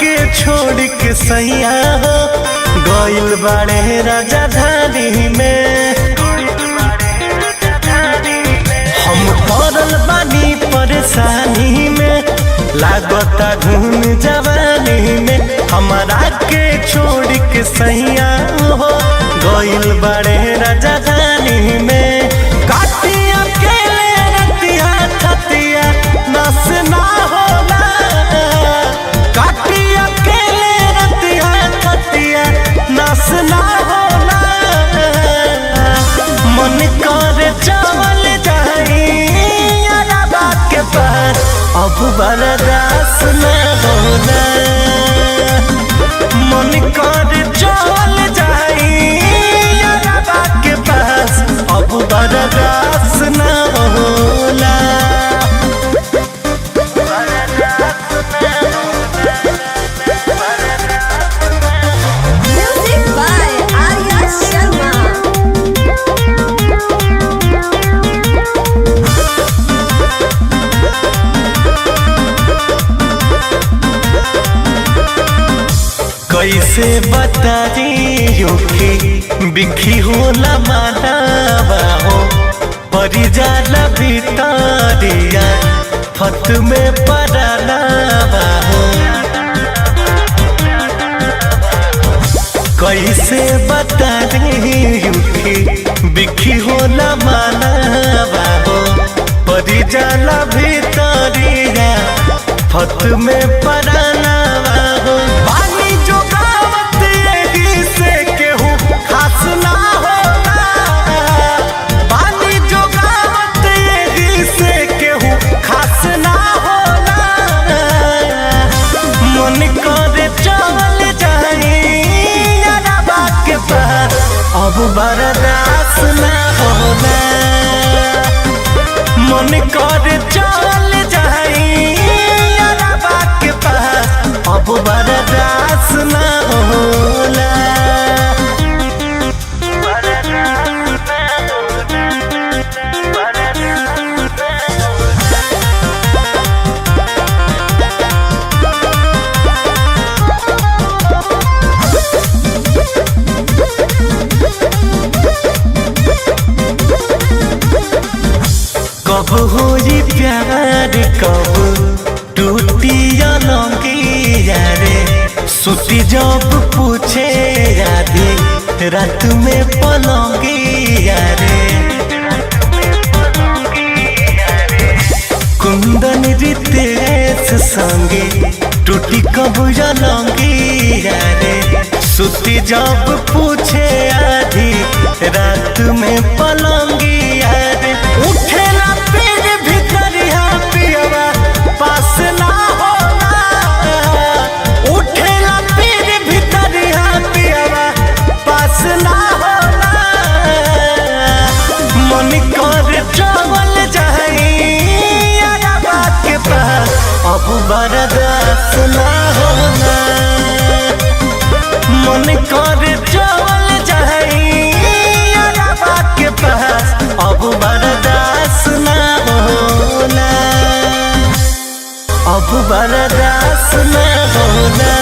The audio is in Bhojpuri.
के छोड़ के सैया हो गइल बाड़े राजधानी में। हम पड़ल बानी परेशानी में, लागता घूम जवानी में। हमारा के छोड़ के सैया हो गइल बाड़े राजधानी में। काटिया अकेले रतिया खतिया नस ना होला, काटिया अकेले रतिया खतिया नस ना होला। मन करे चल जाई अरबा के पार, अब बर्दाश्त न होला। मन करे चल जाई अरबा के पास, अब बर्दाश्त न होला। Music by Arya Sharma. कैसे बताइयो कि बिखी होला मानवा हो, परी जाला भितरिया फत में पड़ावा हो। कैसे बताइयो कि बिखी होला मानवा हो, परी जाला भितरिया फत में पड़ावा हो। पानी जो गावत एही से केहू खास ना होला, पानी जो गावत एही से केहू खास ना होला। मन करे चल जाई अरबा के पार, अब बर्दाश्त ना होला। मन करे चल जाई अरबा के पास, अब बर्दाश्त ना होला। कब होई प्यार कब टूटी अलंगिया रे, सुती जब पूछे आधी रात में पलंगिया रे। कुंदन रितेश संगे टूटी कब अलंगिया रे, सुती जब पूछे आधी रात में पलंगिया रे। उठेला फिर भितरिया पियवा पास ना होला, उठेला फिर भितरिया पियवा पास ना होला। मन करे चल जाई अरबा के पास, अब बर्दाश्त ना होला। मन करे चल जाई अरबा के पास, अब बर्दाश्त ना होला, अब बर्दाश्त ना होला।